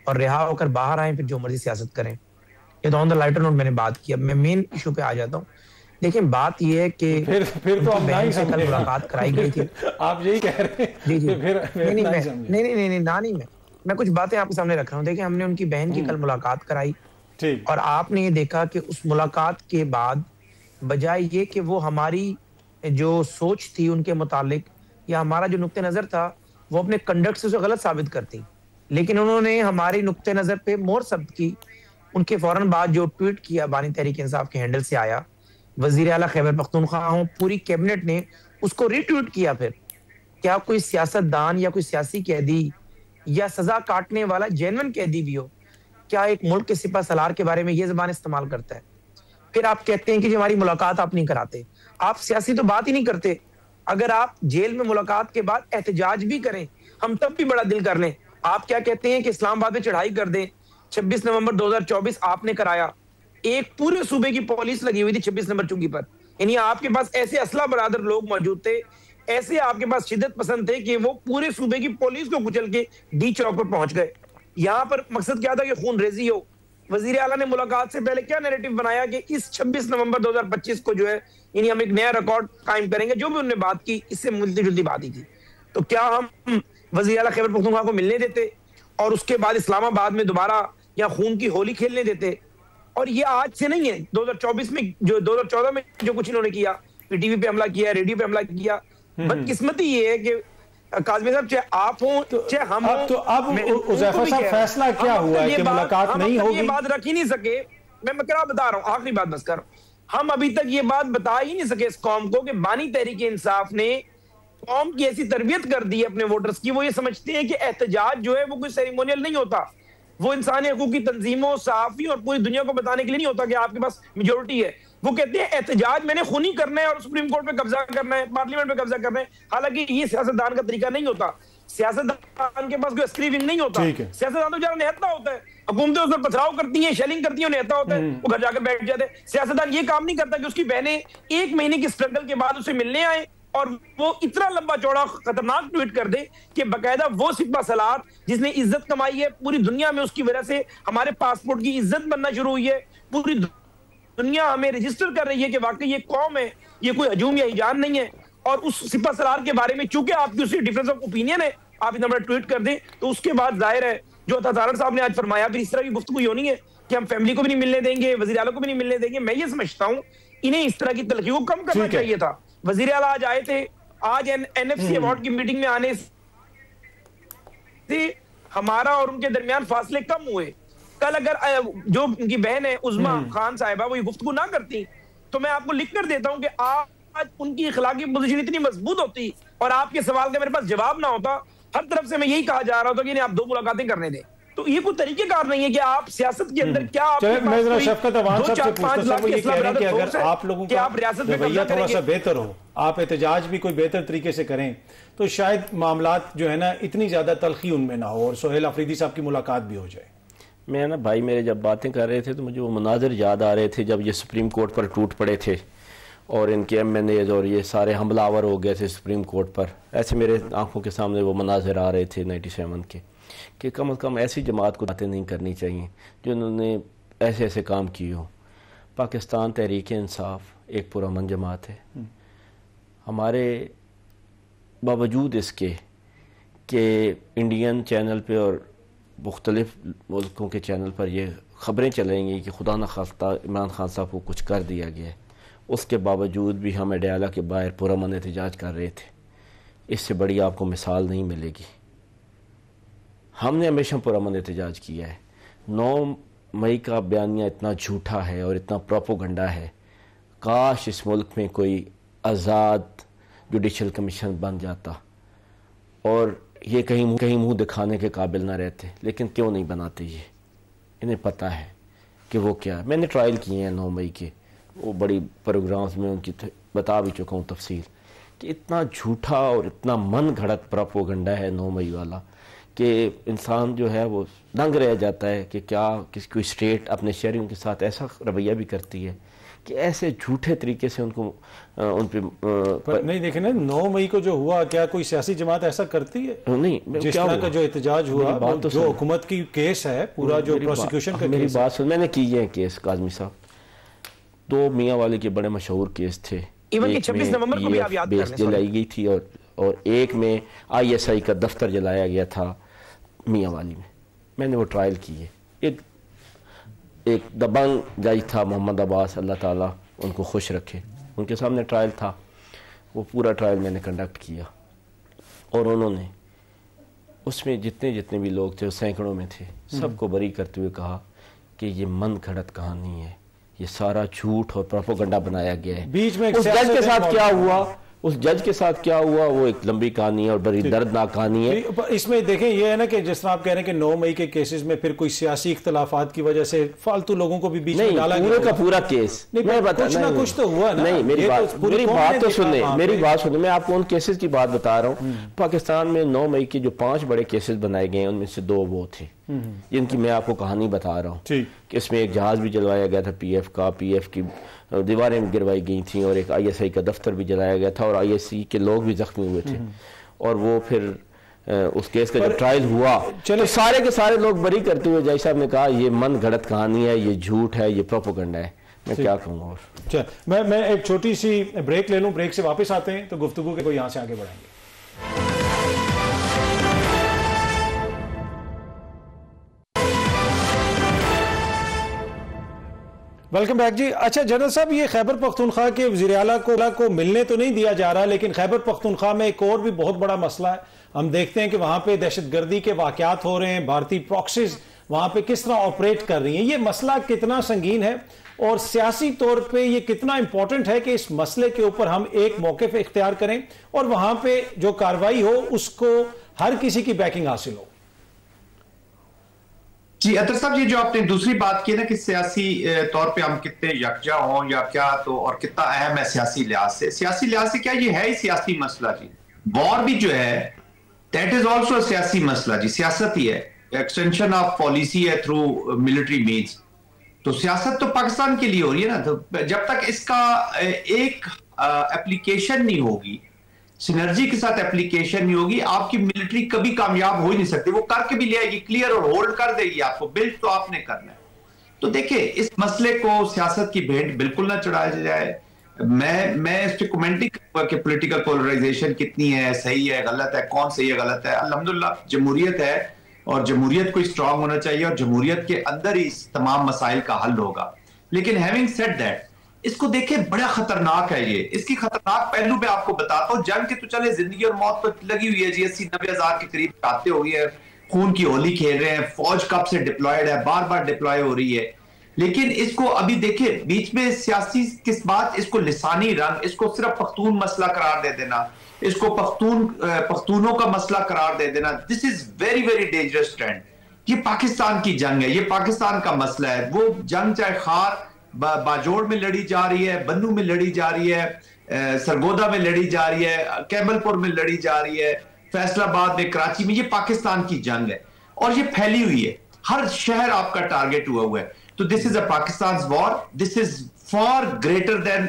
C: और रिहा होकर बाहर आए, फिर जो मर्जी सियासत करें। ये तो ऑन द लाइटर नोट मैंने बात की। अब मैं मेन इशू पे आ जाता हूँ। देखिए बात ये है कि
A: फिर तो आप नहीं
C: से कल मुलाकात कराई गई थी।
A: आप यही कह रहे हैं?
C: जी जी
A: नहीं,
C: नहीं, मैं कुछ बातें आपके सामने रख रहा हूँ। देखिए हमने उनकी बहन की कल मुलाकात कराई,
A: ठीक,
C: और आपने ये देखा कि उस मुलाकात के बाद बजाय ये कि वो हमारी जो सोच थी उनके मुतालिक या हमारा जो नुक्ते नजर था वो अपने कंडक्ट से उसे गलत साबित करती, लेकिन उन्होंने हमारी नुक्ते नजर पे मोहर सब्त की। उनके फौरन बाद जो ट्वीट किया बानी तहरीक इंसाफ के हैंडल से आया, वजीर आला खैबर पख्तूनख्वा हो, पूरी कैबिनेट ने उसको रीट्वीट किया। फिर क्या कोई सियासतदान या कोई सियासी कैदी या सजा काटने वाला जेन्युइन कैदी भी हो, क्या एक मुल्क के सिपा सलार के बारे में ये जबान इस्तेमाल करता है? फिर आप कहते हैं कि हमारी मुलाकात आप नहीं कराते। आप सियासी तो बात ही नहीं करते। अगर आप जेल में मुलाकात के बाद एहतजाज भी करें, हम तब भी बड़ा दिल कर लें। आप क्या कहते हैं कि इस्लामाबाद में चढ़ाई कर दें? 26 नवंबर 2024 आपने कराया, एक पूरे सूबे की पुलिस लगी हुई थी 26 नंबर चौकी पर। यानी आपके पास ऐसे असला बरादर लोग मौजूद थे, ऐसे आपके पास शिद्दत पसंद थे कि वो पूरे सूबे की पुलिस को कुचल के डी चौक पर पहुंच गए। यहाँ पर मकसद क्या था कि खून रेजी हो। वजीर आला ने मुलाकात से पहले क्या नैरेटिव बनाया कि इस 26 नवंबर 2025 को जो है यानी हम एक नया रिकॉर्ड कायम करेंगे। जो भी उन्होंने बात की इससे मिलती जुलती बात ही थी। तो क्या हम वजीर आला खैबर पख्तूनख्वा को मिलने देते और उसके बाद इस्लामाबाद में दोबारा या खून की होली खेलने देते? और ये आज से नहीं है, 2024 में जो 2014 में जो कुछ इन्होंने किया, टीवी पे हमला किया, रेडियो पे हमला किया। बदकिस्मती ये है कि काज़मी साहब चाहे आप हो चाहे हम हो,
A: तो अब हुज़ैफा साहब फैसला क्या हुआ है कि मुलाकात नहीं होगी?
C: ये बात रख ही नहीं सके। मैं क्या बता रहा हूँ, आखिरी बात बस कर, हम अभी तक ये बात बता ही नहीं सके इस कौम को कि बानी तहरीक इंसाफ ने कौम की ऐसी तरबियत कर दी है अपने वोटर्स की। वो ये समझते हैं कि एहतजाज जो है वो कोई सेरेमोनियल नहीं होता, वो इंसानी हकूक की तंजीमों, सहाफी और पूरी दुनिया को बताने के लिए नहीं होता कि आपके पास मेजोरिटी है। वो कहते हैं एहतजाज मैंने खूनी करना है और सुप्रीम कोर्ट पे कब्जा करना है, पार्लियामेंट पे कब्जा करना है। हालांकि ये सियासतदान का तरीका नहीं होता। सियासतदान के पास कोई अस्करी विंग नहीं होता। सियासतदान तो बेचारा निहत्ता होता है, हुकूमतें उस पर पथराव करती हैं, शेलिंग करती हैं, निहत्ता होता है, वो घर जाकर बैठ जाते हैं। सियासतदान ये काम नहीं करता कि उसकी बहनें 1 महीने की स्ट्रगल के बाद उसे मिलने आए और वो इतना लंबा चौड़ा खतरनाक ट्वीट कर दे कि बकायदा वो सिपा सलार जिसने इज्जत कमाई है पूरी दुनिया में, उसकी वजह से हमारे पासपोर्ट की इज्जत बनना शुरू हुई है, पूरी दुनिया हमें रजिस्टर कर रही है कि वाकई ये कौम है, ये कोई हजूम या हिजान नहीं है। और उस सिपा सलार के बारे में चूंकि आपकी उससे डिफरेंस ऑफ ओपिनियन है, आप इतना बड़ा ट्वीट कर दें, तो उसके बाद जाहिर है जो तारण साहब ने आज फरमाया, फिर इस तरह की गुफ्तगू होनी है कि हम फैमिली को भी नहीं मिलने देंगे, वजीर आला को भी नहीं मिलने देंगे। मैं ये समझता हूँ इन्हें इस तरह की तलखी को कम करना चाहिए था। वजीर आला आज आए थे, आज एनएफसी अवार्ड की मीटिंग में आने से हमारा और उनके दरमियान फासले कम हुए। कल अगर जो उनकी बहन है उज़मा खान साहिबा वो ये गुफ्तगू ना करती तो मैं आपको लिख कर देता हूं कि आज उनकी इखलाकी पोजीशन इतनी मजबूत होती और आपके सवाल का मेरे पास जवाब ना होता। हर तरफ से मैं यही कहा जा रहा होता कि आप 2 मुलाकातें करने दें। तो ये कोई तरीकेकार नहीं है कि आप सियासत के अंदर क्या
A: मैं जरा शफकत अवान साहब से पूछता हूं, वो ये कह रहे हैं कि अगर आप लोगों का रवैया थोड़ा सा बेहतर हो, आप एहतजाज भी कोई बेहतर तरीके से करें, तो शायद मामलात जो है ना इतनी ज्यादा तलखी उनमें ना हो और सोहेल अफरीदी साहब की मुलाकात भी हो जाए।
D: मैं ना भाई मेरे जब बातें कर रहे थे तो मुझे वो मनाजिर याद आ रहे थे जब ये सुप्रीम कोर्ट पर टूट पड़े थे और इनके MNAs और ये सारे हमलावर हो गए थे सुप्रीम कोर्ट पर। ऐसे मेरे आंखों के सामने वो मनाजिर आ रहे थे 97 के, कि कम अज़ कम ऐसी जमात को बातें नहीं करनी चाहिए जिन्होंने ऐसे ऐसे काम किए हो। पाकिस्तान तहरीक इंसाफ एक पुरअमन जमात है। हमारे बावजूद इसके कि इंडियन चैनल पे और मुख्तलिफ मुल्कों के चैनल पर ये ख़बरें चलेंगी कि खुदा न खास्ता इमरान खान साहब को कुछ कर दिया गया है, उसके बावजूद भी हम अडयाला के बाहर पुरअमन एहतजाज कर रहे थे। इससे बड़ी आपको मिसाल नहीं मिलेगी। हमने हमेशा पुरअमन एहतजाज किया है। 9 मई का बयानिया इतना झूठा है और इतना प्रोपोगंडा है। काश इस मुल्क में कोई आज़ाद जुडिशल कमीशन बन जाता और ये कहीं मुंह दिखाने के काबिल ना रहते, लेकिन क्यों नहीं बनाते ये? इन्हें पता है कि वो क्या है। मैंने ट्रायल किए हैं 9 मई के, वो बड़ी प्रोग्राम्स में उनकी बता भी चुका हूँ तफसील, कि इतना झूठा और इतना मन घड़त प्रोपोगंडा है 9 मई वाला कि इंसान जो है वो दंग रह जाता है कि क्या किसी कोई स्टेट अपने शहरियों के साथ ऐसा रवैया भी करती है कि ऐसे झूठे तरीके से उनको उन पे
A: नहीं देखे ना 9 मई को जो हुआ, क्या कोई सियासी जमात ऐसा करती है?
D: नहीं,
A: जिस तरह का जो एहतजाज हुआ,
D: तो
A: जो हुकूमत की केस है पूरा, जो प्रोसिक्यूशन का
D: मेरी
A: केस
D: बात सुन, मैंने की है केस काज़मी साहब। 2 मियाँ वाले के बड़े मशहूर केस थे।
C: इवन 26 नवंबर को भी आप याद
D: बेस जलाई गई थी और एक में ISI का दफ्तर जलाया गया था मियाँ वाली में। मैंने वो ट्रायल की है। एक दबंग जज था मोहम्मद अब्बास, अल्लाह ताला उनको खुश रखे, उनके सामने ट्रायल था। वो पूरा ट्रायल मैंने कंडक्ट किया और उन्होंने उसमें जितने भी लोग थे, सैकड़ों में थे, सबको बरी करते हुए कहा कि ये मन घड़त कहानी है, ये सारा झूठ और प्रोपोगंडा बनाया गया है।
A: बीच में
D: उस जज के साथ क्या हुआ, उस जज के साथ क्या हुआ, वो एक लंबी कहानी है और बड़ी दर्दनाक कहानी है।
A: इसमें देखें ये है ना कि जिस तरह आप कह रहे हैं कि 9 मई के केसेस में फिर कोई सियासी इख्तलाफात की वजह से फालतू लोगों को भी बीच में डाला गया।
D: पूरे का पूरा केस
A: नहीं, कुछ ना कुछ तो हुआ ना।
D: नहीं, मेरी बात तो सुने, मैं आपको उन केसेस की बात बता रहा हूँ। पाकिस्तान में 9 मई के जो 5 बड़े केसेस बनाए गए उनमें से 2 वो थे जिनकी मैं आपको कहानी बता रहा हूँ कि इसमें एक जहाज भी जलवाया गया था PF की दीवारें गिरवाई गई थी और एक ISI का दफ्तर भी जलाया गया था और ISI के लोग भी जख्मी हुए थे। और वो फिर उस केस का जब ट्रायल हुआ तो सारे के सारे लोग बरी करते हुए जज साहब ने कहा ये मन घड़त कहानी है, ये झूठ है, ये प्रोपोगंडा है। मैं क्या कहूँगा। और
A: मैं एक छोटी सी ब्रेक ले लूँ, ब्रेक से वापस आते हैं तो गुफ्तगू के यहाँ से आगे बढ़ाएंगे। वेलकम बैक जी। अच्छा जनरल साहब, ये खैबर पख्तूनख्वा के वज़ीर आला को मिलने तो नहीं दिया जा रहा, लेकिन खैबर पख्तूनख्वा में एक और भी बहुत बड़ा मसला है। हम देखते हैं कि वहां पे दहशतगर्दी के वाकयात हो रहे हैं, भारतीय प्रॉक्सीज वहां पे किस तरह ऑपरेट कर रही हैं। ये मसला कितना संगीन है और सियासी तौर पे ये कितना इंपॉर्टेंट है कि इस मसले के ऊपर हम एक मौक़िफ़ इख्तियार करें और वहां पे जो कार्रवाई हो उसको हर किसी की बैकिंग हासिल हो।
B: जी अतर साहब, ये जो आपने दूसरी बात की ना कि सियासी तौर पे हम कितने यकजा हों या क्या, तो और कितना अहम है सियासी लिहाज से क्या ये है ही सियासी मसला जी। वॉर भी जो है दैट इज ऑल्सो सियासी मसला जी, सियासत ही है, एक्सटेंशन ऑफ पॉलिसी है थ्रू मिलिट्री मीन्स। तो सियासत तो पाकिस्तान के लिए हो रही है ना। तो जब तक इसका एक एप्लीकेशन नहीं होगी, सिनर्जी के साथ एप्लीकेशन नहीं होगी, आपकी मिलिट्री कभी कामयाब हो ही नहीं सकती। वो करके भी ले आएगी, क्लियर और होल्ड कर देगी आपको, बिल्ड तो आपने करना है। तो देखिए इस मसले को सियासत की भेंट बिल्कुल ना चढ़ाया जाए। मैं इस पे कमेंट नहीं करूंगा कि पॉलिटिकल पोलराइजेशन कितनी है, सही है, गलत है, कौन सही है, गलत है। अल्हम्दुलिल्लाह जमहूरियत है और जमहूरियत को स्ट्रांग होना चाहिए और जमहूरियत के अंदर ही तमाम मसाइल का हल होगा। लेकिन हैविंग सेड दैट, इसको देखिए बड़ा खतरनाक है ये। इसकी खतरनाक पहलू मैं आपको बताता हूँ। जंग के तो चले जिंदगी और मौत तो लगी हुई है जी, 80-90 हजार के करीब खाते हो गई है, खून की होली खेल रहे हैं, फौज कब से डिप्लॉयड है, बार बार डिप्लॉय हो रही है। लेकिन इसको अभी देखिए बीच में सियासी किस बात, इसको लिसानी रंग, इसको सिर्फ पख्तून मसला करार दे देना, इसको पख्तूनों का मसला करार दे देना, this is very very dangerous trend. ये पाकिस्तान की जंग है, ये पाकिस्तान का मसला है। वो जंग चाहे खार बाजोड़ में लड़ी जा रही है, बन्नू में लड़ी जा रही है, सरगोदा में लड़ी जा रही है, कैमलपुर में लड़ी जा रही है, फैसलाबाद में, कराची में, ये पाकिस्तान की जंग है और ये फैली हुई है। हर शहर आपका टारगेट हुआ है। तो this is a Pakistan war, this is for greater than,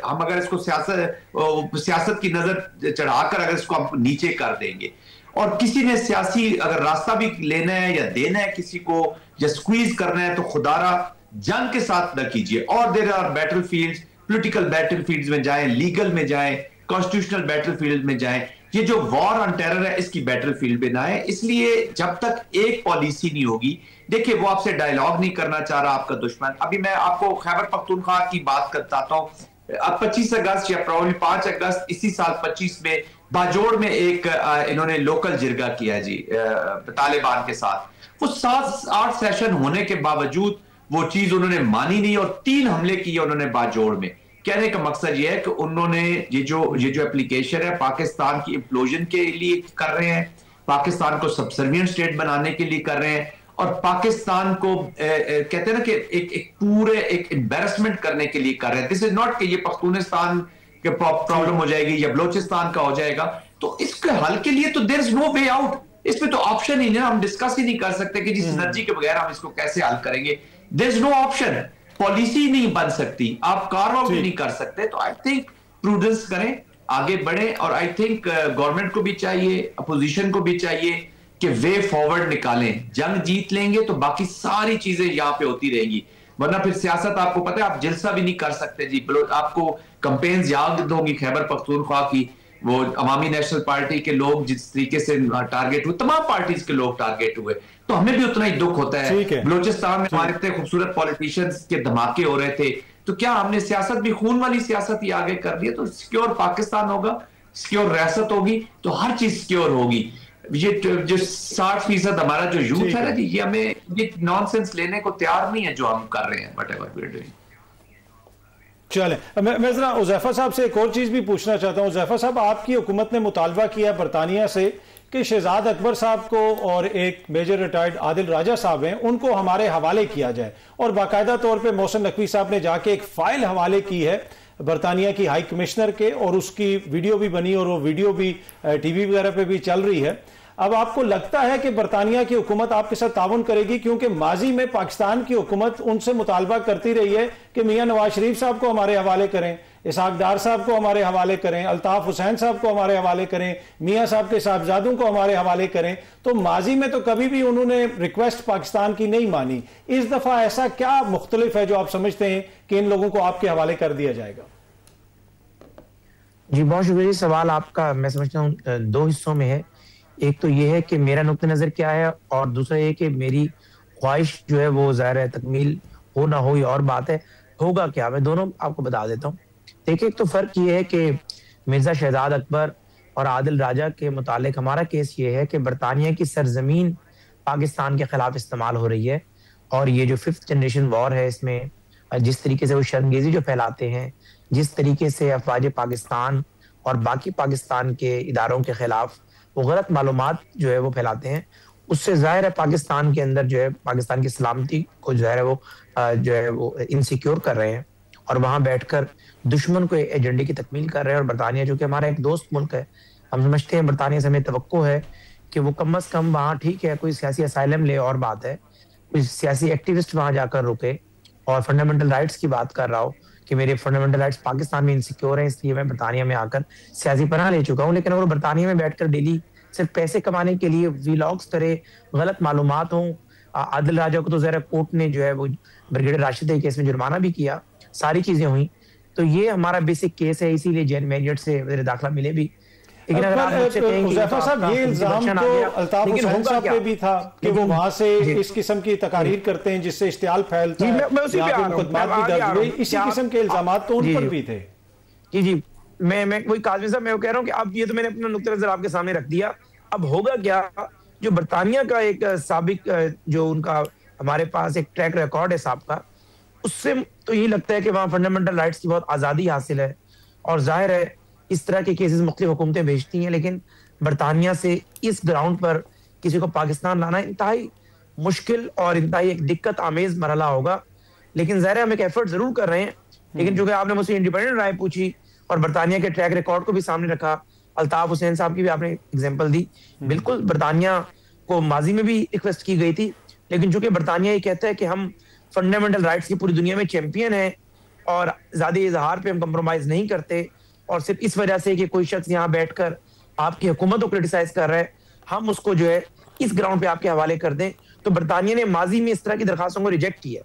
B: हम अगर इसको सियासत की नजर चढ़ाकर अगर इसको हम नीचे कर देंगे और किसी ने सियासी अगर रास्ता भी लेना है या देना है किसी को या स्क्वीज करना है, तो खुदारा जंग के साथ न कीजिए। और देयर आर बैटलफील्ड्स, पॉलिटिकल बैटलफील्ड्स में जाएं, लीगल में जाएं, कॉन्स्टिट्यूशनल बैटलफील्ड में जाएं। ये जो वॉर ऑन टेरर है इसकी बैटलफील्ड में ना है। इसलिए जब तक एक पॉलिसी नहीं होगी, देखिए वो आपसे डायलॉग नहीं करना चाह रहा आपका दुश्मन। अभी मैं आपको खैबर पख्तूनख्वा की बात बताता हूं। अब 25 अगस्त या प्रॉब्लम 5 अगस्त इसी साल 25 में बाजोड़ में एक इन्होंने लोकल जिरगा किया जी तालिबान के साथ। वो 7-8 सेशन होने के बावजूद वो चीज उन्होंने मानी नहीं और 3 हमले किए उन्होंने बाजोड़ में। कहने का मकसद ये है कि उन्होंने ये जो एप्लीकेशन है पाकिस्तान की इम्प्लोजन के लिए कर रहे हैं, पाकिस्तान को सबसर्विएंट स्टेट बनाने के लिए कर रहे हैं और पाकिस्तान को कहते हैं ना कि एक पूरे एक एम्बैरसमेंट करने के लिए कर रहे हैं। दिस इज नॉट कि ये पख्तूनिस्तान के प्रॉब्लम हो जाएगी या बलोचिस्तान का हो जाएगा, तो इसके हल के लिए तो there is no way out. इसमें तो ऑप्शन ही नहीं, हम डिस्कस ही नहीं कर सकते कि जिस एनर्जी के बगैर हम इसको कैसे हल करेंगे। There is no option, policy नहीं बन सकती, आप कार्व आउट नहीं कर सकते। तो आई थिंक प्रूडेंस करें, आगे बढ़े और आई थिंक गवर्नमेंट को भी चाहिए, अपोजिशन को भी चाहिए कि वे फॉरवर्ड निकालें। जंग जीत लेंगे तो बाकी सारी चीजें यहां पे होती रहेंगी, वरना फिर सियासत आपको पता है आप जलसा भी नहीं कर सकते जी। आपको कंपेन्स याद होंगी खैबर पख्तूनख्वा की, वो अवामी नेशनल पार्टी के लोग जिस तरीके से टारगेट हुए, तमाम पार्टीज के लोग टारगेट हुए, तो हमें भी उतना ही दुख होता है। बलोचिस्तान में हमारे इतने खूबसूरत पॉलिटिशियंस के धमाके हो रहे थे, तो क्या हमने सियासत भी खून वाली सियासत ही आगे कर दी है? तो सिक्योर पाकिस्तान होगा, सिक्योर रियासत होगी तो हर चीज सिक्योर होगी। ये जो 60% हमारा जो यूथ है ना जी, ये हमें ये नॉनसेंस लेने को तैयार नहीं है जो हम कर रहे हैं। Whatever we are doing.
A: चले, मैं जरा उज़ैफा साहब से एक और चीज भी पूछना चाहता हूं। उज़ैफा साहब, आपकी हुकूमत ने मुतालबा किया बरतानिया से कि शहजाद अकबर साहब को और एक मेजर रिटायर्ड आदिल राजा साहब हैं, उनको हमारे हवाले किया जाए, और बाकायदा तौर पे मोहसिन नकवी साहब ने जाके एक फाइल हवाले की है बरतानिया की हाई कमिश्नर के, और उसकी वीडियो भी बनी और वो वीडियो भी टीवी वगैरह पे भी चल रही है। अब आपको लगता है कि बरतानिया की हुकूमत आपके साथ ताउन करेगी? क्योंकि माजी में पाकिस्तान की हुकूमत उनसे मुतालबा करती रही है कि मियां नवाज शरीफ साहब को हमारे हवाले करें, इसहाक डार साहब को हमारे हवाले करें, अल्ताफ हुसैन साहब को हमारे हवाले करें, मियां साहब के साहबजादों को हमारे हवाले करें। तो माजी में तो कभी भी उन्होंने रिक्वेस्ट पाकिस्तान की नहीं मानी। इस दफा ऐसा क्या मुख्तलिफ है जो आप समझते हैं कि इन लोगों को आपके हवाले कर दिया जाएगा?
C: जी बहुत शुक्रिया। सवाल आपका मैं समझता हूँ 2 हिस्सों में है। एक तो ये है कि मेरा नुक्ता नजर क्या है, और दूसरा ये कि मेरी ख्वाहिश जो है वो ज़ाहिर है तकमील हो ना हो ये और बात है, होगा क्या मैं दोनों आपको बता देता हूँ। देखिए, एक तो फर्क ये है कि मिर्जा शहजाद अकबर और आदिल राजा के मुतालिक हमारा केस ये है कि बरतानिया की सरजमीन पाकिस्तान के खिलाफ इस्तेमाल हो रही है, और ये जो 5th जनरेशन वॉर है इसमें जिस तरीके से वो शर्मगेजी जो फैलाते हैं, जिस तरीके से अफवाज पाकिस्तान और बाकी पाकिस्तान के इदारों के खिलाफ वो गलत मालूमात जो है वो फैलाते हैं, उससे जाहिर है पाकिस्तान के अंदर जो है पाकिस्तान की सलामती को जाहिर है वो जो है वो इनसिक्योर कर रहे हैं, और वहां बैठकर दुश्मन को एजेंडे की तकमील कर रहे हैं। और बरतानिया जो कि हमारा एक दोस्त मुल्क है, हम समझते हैं बरतानिया से हमें तवक्को है कि वो कम अज कम वहाँ, ठीक है कोई सियासी असाइलम ले और बात है, कोई सियासी एक्टिविस्ट वहां जाकर रुके और फंडामेंटल राइट्स की बात कर रहा हो कि मेरे फंडामेंटल राइट्स पाकिस्तान में इनसिक्योर हैं, इसलिए मैं बरतानिया में आकर सियासी पनाह ले चुका हूँ। लेकिन अगर बरतानिया में बैठकर डेली सिर्फ पैसे कमाने के लिए वीलॉग्स करे, गलत मालूमात हों, आदिल राजा को तो जरा कोर्ट ने जो है वो ब्रिगेडियर राशिद के केस में जुर्माना भी किया, सारी चीजें हुई, तो ये हमारा बेसिक केस है, इसीलिए जेल मैजिस्ट्रेट से वज़ीर दाखिला मिले भी। लेकिन अगर आप मुझसे कहेंगे
A: उज़ैफा साहब, ये इल्जाम तो अल्ताफ हुसैन साहब पे भी था कि वो वहां से इस किस्म की तकारीर करते हैं जिससे इश्तियाल फैलता है, मुकदमात भी दर्ज हुए, इसी किस्म के इल्जामात तो उन पर भी थे।
C: जी जी, मैं वही काज़मी साहब, मैं वो कह रहा हूँ कि अब ये तो मैंने अपना नुक्ता नजर आपके सामने रख दिया। अब होगा क्या, जो बरतानिया का एक साबिक जो उनका हमारे पास एक ट्रैक रिकॉर्ड है साहब का, उससे तो ये लगता है कि वहाँ फंडामेंटल राइट्स की बहुत आज़ादी हासिल है, और जाहिर है इस तरह के केसेस मुख्तलिफ हुकूमतें भेजती हैं, लेकिन बरतानिया से इस ग्राउंड पर किसी को पाकिस्तान लाना इंतहाई मुश्किल और इंतहाई एक दिक्कत आमेज मरहला होगा। लेकिन ज़ाहिर है हम एक एफर्ट जरूर कर रहे हैं। लेकिन जो कि आपने मुझसे इंडिपेंडेंट राय पूछी और बरतानिया के ट्रैक रिकॉर्ड को भी सामने रखा, अल्ताफ हुसैन साहब की भी आपने एग्जाम्पल दी, बिल्कुल बरतानिया को माजी में भी रिक्वेस्ट की गई थी, लेकिन चूंकि बरतानिया ये कहता है कि हम फंडामेंटल राइट्स की पूरी दुनिया में चैंपियन है और ज्यादा इजहार पे हम कंप्रोमाइज नहीं करते, और सिर्फ इस वजह से कि कोई शख्स यहाँ बैठकर आपकी हुकूमत को क्रिटिसाइज कर रहा है, हम उसको जो है इस ग्राउंड पे आपके हवाले कर दें। तो बरतानिया ने माजी में इस तरह की दरखास्तों को रिजेक्ट किया,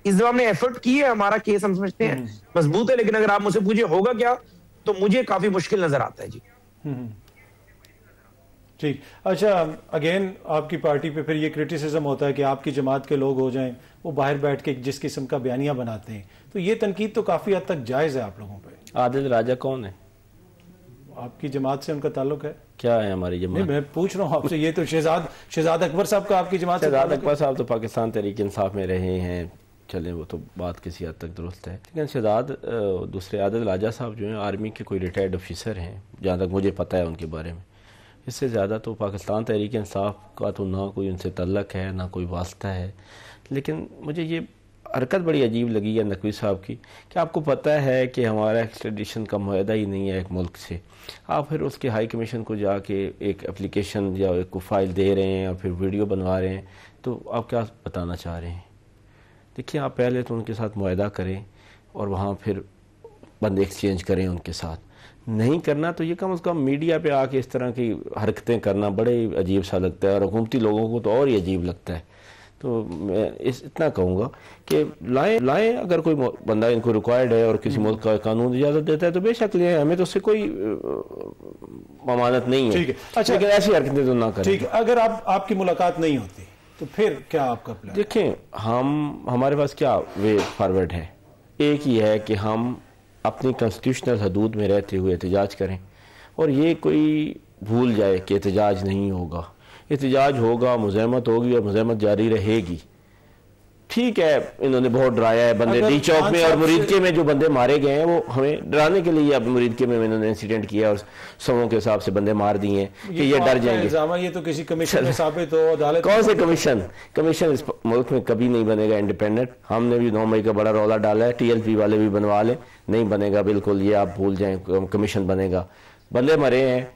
C: इस दफा हमने एफर्ट की है, हमारा केस हम समझते हैं मजबूत है। लेकिन अगर आप मुझसे पूछिए होगा क्या, तो मुझे काफी मुश्किल नजर आता है जी।
A: ठीक। अच्छा, अगेन आपकी पार्टी पे फिर ये क्रिटिसिज्म होता है कि आपकी जमात के लोग हो जाएं, वो बाहर बैठ के जिस किस्म का बयानिया बनाते हैं, तो ये तनकीद तो काफी हद तक जायज है आप लोगों पे।
D: आदिल राजा कौन है?
A: आपकी जमात से उनका ताल्लुक है?
D: क्या है हमारी जमात?
A: मैं पूछ रहा हूँ आपसे, ये तो शहजाद अकबर साहब का आपकी जमात से?
D: शहजाद अकबर साहब तो पाकिस्तान तहरीक इंसाफ में रहे हैं, चले वो तो बात किसी हद तक दुरुस्त है, लेकिन शहजाद दूसरे आदिल राजा साहब जो हैं आर्मी के कोई रिटायर्ड ऑफिसर हैं, जहाँ तक मुझे पता है उनके बारे में। इससे ज़्यादा तो पाकिस्तान तहरीक इंसाफ का तो ना कोई उनसे तल्लक है ना कोई वास्ता है। लेकिन मुझे ये हरकत बड़ी अजीब लगी है नकवी साहब की कि आपको पता है कि हमारा एक्सट्रेडिशन का मुआहदा ही नहीं है एक मुल्क से, आप फिर उसके हाई कमीशन को जाके एक एप्लीकेशन या एक फाइल दे रहे हैं और फिर वीडियो बनवा रहे हैं, तो आप क्या बताना चाह रहे हैं? देखिए, आप पहले तो उनके साथ मुआहदा करें और वहाँ फिर बंदे एक्सचेंज करें उनके साथ। नहीं करना तो ये कम से कम मीडिया पे आके इस तरह की हरकतें करना बड़े अजीब सा लगता है, और हुकूमती लोगों को तो और ही अजीब लगता है। तो मैं इतना कहूँगा कि लाएँ अगर कोई बंदा इनको रिक्वायर्ड है और किसी मुल्क का कानून इजाज़त देता है तो बेशक लें, हमें तो उससे कोई ममानत नहीं है।
A: ठीक है। अच्छा,
D: लेकिन ऐसी हरकतें तो ना करें।
A: ठीक है, अगर आपकी मुलाकात नहीं होती तो फिर क्या आपका प्लान?
D: देखें, हमारे पास क्या वे फॉरवर्ड है, एक ही है कि हम अपनी कॉन्स्टिट्यूशनल हदूद में रहते हुए एहतजाज करें, और ये कोई भूल जाए कि एहतजाज नहीं होगा। एहतजाज होगा, मुज़ाहमत होगी और मुज़ाहमत जारी रहेगी। ठीक है, इन्होंने बहुत डराया है बंदे डी चौक में और मुरीदके में जो बंदे मारे गए हैं वो हमें डराने के लिए, अब मुरीदके में इन्होंने इंसिडेंट किया और सवों के हिसाब से बंदे मार दिए हैं कि ये डर जाएंगे।
A: ये तो किसी कमीशन में साबित हो, अदालत
D: कौन से कमीशन इस मुल्क में कभी नहीं बनेगा इंडिपेंडेंट। हमने भी 9 मई का बड़ा रौला डाला है, TLP वाले भी बनवा लें, नहीं बनेगा बिल्कुल, ये आप भूल जाएं कमीशन बनेगा। बंदे मरे हैं,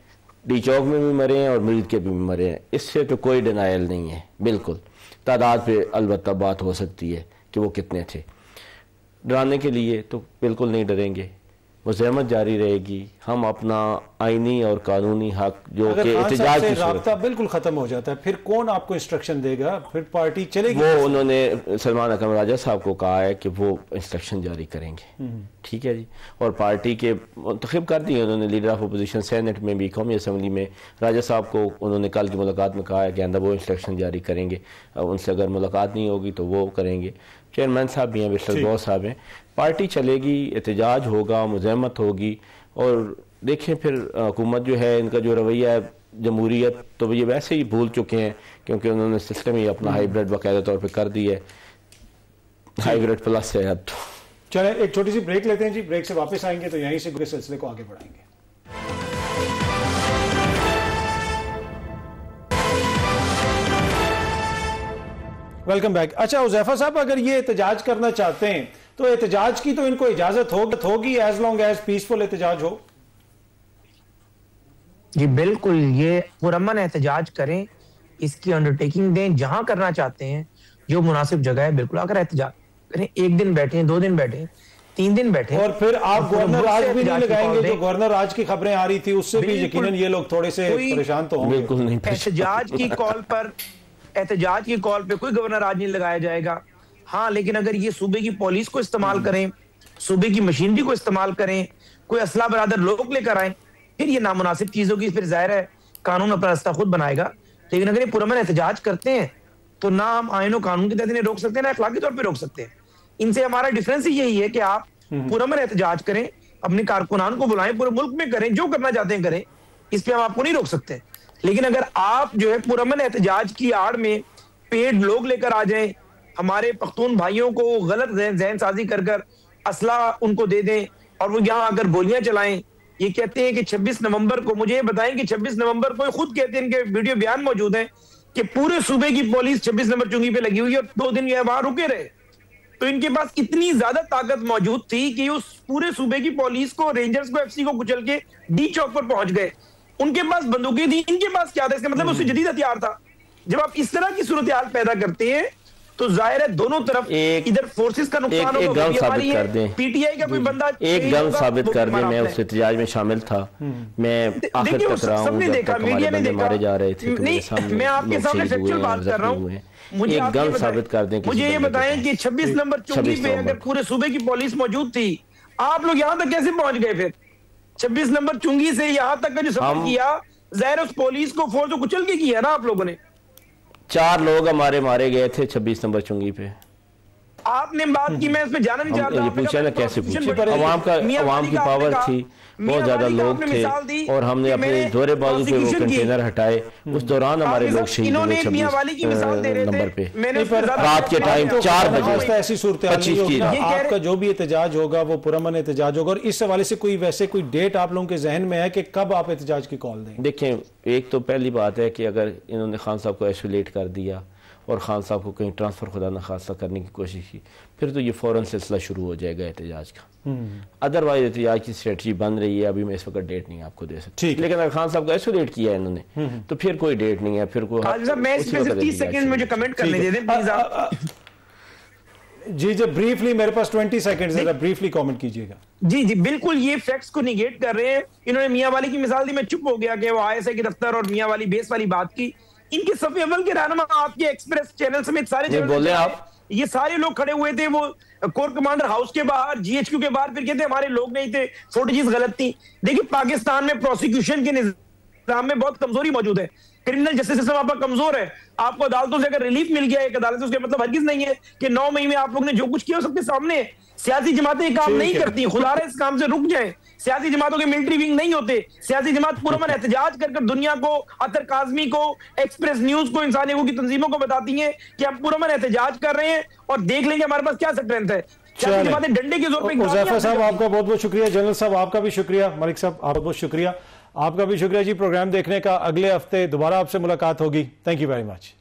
D: डी चौक में भी मरे हैं और मुरीदके भी मरे हैं, इससे तो कोई डिनायल नहीं है। बिल्कुल तादाद पे अलबत्ता बात हो सकती है कि वो कितने थे। डराने के लिए तो बिल्कुल नहीं डरेंगे, मुज़ाहमत जारी रहेगी। हम अपना आईनी और कानूनी हक जो कि एहतजाज की
A: राब्ता बिल्कुल खत्म हो जाता है, फिर कौन आपको इंस्ट्रक्शन देगा? फिर पार्टी चलेगी?
D: वो उन्होंने सलमान अकरम राजा साहब को कहा है कि वो इंस्ट्रक्शन जारी करेंगे। ठीक है जी, और पार्टी के मुंतखब कर दिए उन्होंने लीडर ऑफ अपोजिशन, सेनेट में भी, कौमी असम्बली में। राजा साहब को उन्होंने कल की मुलाकात में कहा है कि आंदा वो इंस्ट्रक्शन जारी करेंगे, उनसे अगर मुलाकात नहीं होगी तो वो करेंगे। चेयरमैन साहब भी हैं, मिस्टर बॉस साहब हैं। पार्टी चलेगी, एहतजाज होगा, मुज़ाहमत होगी, और देखें फिर हुकूमत जो है इनका जो रवैया है जमहूरियत, तो ये वैसे ही भूल चुके हैं क्योंकि उन्होंने सिस्टम ही अपना हाइब्रिड बाकायदा तौर पे कर दी है, हाइब्रिड प्लस है अब तो।
A: चले एक छोटी सी ब्रेक लेते हैं जी, ब्रेक से वापस आएंगे तो यहीं से पूरे सिलसिले को आगे बढ़ाएंगे। Welcome back. अच्छा हुज़ैफा साहब, अगर ये एहतजाज करना चाहते हैं तो एहतजाज की तो इनको इजाजत होगी एज लॉन्ग एज पीसफुल एहतजाज हो।
C: जी बिल्कुल, ये पुरअमन एहतजाज करें, इसकी अंडरटेकिंग दें, जहां करना चाहते हैं जो मुनासिब जगह है बिल्कुल आकर एहतजाज करें। 1 दिन बैठे, 2 दिन बैठे, 3 दिन बैठे,
A: और फिर आप गवर्नर राज भी नहीं लगाएंगे? जो गवर्नर राज की खबरें आ रही थी उससे भी यकीनन ये लोग थोड़े से परेशान तो होंगे।
D: बिल्कुल नहीं,
C: एहतजाज की कॉल पे कोई गवर्नर राज नहीं लगाया जाएगा। हाँ, लेकिन अगर ये सूबे की पुलिस को इस्तेमाल करें, सूबे की मशीनरी को इस्तेमाल करें, कोई असला बरादर लोग लेकर आए, फिर ये नामुनासिब चीज होगी, फिर जाहिर है कानून अपना रास्ता खुद बनाएगा। लेकिन अगर ये पुरअमन एहतजाज करते हैं तो ना हम आईन और कानून के तहत इन्हें रोक सकते हैं, ना अखलाकी तौर पर रोक सकते हैं। इनसे हमारा डिफरेंस यही है कि आप पुरअमन एहतजाज करें, अपने कारकुनान को बुलाएं, पूरे मुल्क में करें, जो करना चाहते हैं करें, इस पर हम आपको नहीं रोक सकते। लेकिन अगर आप जो है पुरअमन एहतजाज की आड़ में पेड लोग लेकर आ जाएं, हमारे पख्तून भाइयों को गलत जहन साजी कर असला उनको दे दें और वो यहाँ आकर गोलियां चलाएं, ये कहते हैं कि 26 नवंबर को, मुझे ये बताएं कि 26 नवंबर को खुद कहते हैं, इनके वीडियो बयान मौजूद हैं कि पूरे सूबे की पुलिस 26 नंबर चुंगी पे लगी हुई है और 2 दिन ये वहां रुके रहे। तो इनके पास इतनी ज्यादा ताकत मौजूद थी कि उस पूरे सूबे की पुलिस को, रेंजर्स को, FC को कुचल के डी चौक पर पहुंच गए। उनके पास बंदूकें थी, इनके पास क्या था? इसका मतलब उससे जदीद हथियार था। जब आप इस तरह की सूरत हाल पैदा करते हैं तो जाहिर है दोनों तरफ इधर फोर्सेस का नुकसान होगा, PTI का कोई बंदा
D: एक गन साबित कर दे। मैं उस एहतजाज में शामिल था, मैं आखिर तक रहा हूं,
C: सबने देखा, मीडिया ने देखा,
D: मारे जा रहे थे,
C: मैं आपके सामने फैक्चुअल बात कर रहा हूं। मुझे
D: एक गन साबित कर दें।
C: मुझे ये बताएं कि 26 नंबर चौकी पे अगर पूरे सूबे की पुलिस मौजूद थी, आप लोग यहां तक कैसे पहुंच गए? फिर 26 नंबर चुंगी से यहां तक का जो सफर किया, ज़ाहिर उस पुलिस को फोर्स को कुचल के किया ना आप लोगों ने।
D: 4 लोग हमारे मारे गए थे 26 नंबर चुंगी पे।
C: आपने बात की, मैं इसमें जाना नहीं चाहता।
D: ये पूछा ना कैसे पूछे, अवाम की पावर थी, बहुत ज्यादा लोग थे और हमने अपने जोरे बाजू पे वो कंटेनर हटाए। उस दौरान हमारे लोग शहीद हुए 26 नंबर पे रात के टाइम 4 बजे।
A: ऐसी सूरत आपका जो भी एहतजाज होगा वो पुरअमन एहतजाज होगा। और इस हवाले से कोई डेट आप लोगों के जहन में है कि कब आप एहतजाज की कॉल देंगे?
D: देखें, एक तो पहली बात है कि अगर इन्होंने खान साहब को आइसोलेट कर दिया और खान साहब को कहीं ट्रांसफ़र खुदा न खासा करने की कोशिश की, फिर तो ये फ़ौरन सिलसिला शुरू हो जाएगा एहतजाज का। अदरवाइज एहतजाज की स्ट्रेटजी बन रही है, अभी मैं इस वक्त डेट नहीं आपको दे सकती, लेकिन अगर खान साहब को आइसोलेट किया है इन्होंने तो फिर कोई डेट नहीं है। फिर
C: मैं 30 सेकंड मुझे कमेंट करने दे दें प्लीज आप।
A: जी ब्रीफली, मेरे पास 20 सेकंड है, ब्रीफली कमेंट कीजिएगा।
C: जी बिल्कुल, ये फैक्ट्स को निगेट कर रहे हैं। इन्होंने मियां वाली की मिसाल दी, मैं चुप हो गया कि वो आईएसआई के दफ्तर और मियां वाली बेस वाली बात की। इनके सफे अव्वल के रहनुमा आपके एक्सप्रेस चैनल समेत सारे चैनल
D: बोले आप,
C: ये सारे लोग खड़े हुए थे वो कोर कमांडर हाउस के बाहर, जीएचक्यू के बाहर, फिर कहते हमारे लोग नहीं थे, फुटेजेस गलत थी। देखिए, पाकिस्तान में प्रोसिक्यूशन के निजाम में बहुत कमजोरी मौजूद है। क्रिमिनल जस्टिस सिस्टम आपका कमजोर है। आपको अदालतों से अगर रिलीफ मिल गया एक अदालत से, उसका मतलब हरगिज नहीं है कि 9 मई में आप लोग ने जो कुछ किया सबके सामने। सियासी जमातें काम नहीं करती, खुदा रहे इस काम से रुक जाएं। सियासी जमातों के मिलिट्री विंग नहीं होते। सियासी जमात पुरअमन एहतजाज कर दुनिया को, अतर काज़मी को, एक्सप्रेस न्यूज को, इंसानी हकूक़ की तंजीमों को बताती हैं कि हम पुरअमन एहतजाज कर रहे हैं और देख लेंगे हमारे पास क्या स्ट्रेंथ है। डंडे के जोर पे।
A: हुज़ैफा साहब आपका बहुत बहुत शुक्रिया, जनरल साहब आपका भी शुक्रिया, मलिक साहब आप बहुत शुक्रिया, आपका भी शुक्रिया जी प्रोग्राम देखने का। अगले हफ्ते दोबारा आपसे मुलाकात होगी। Thank you very much.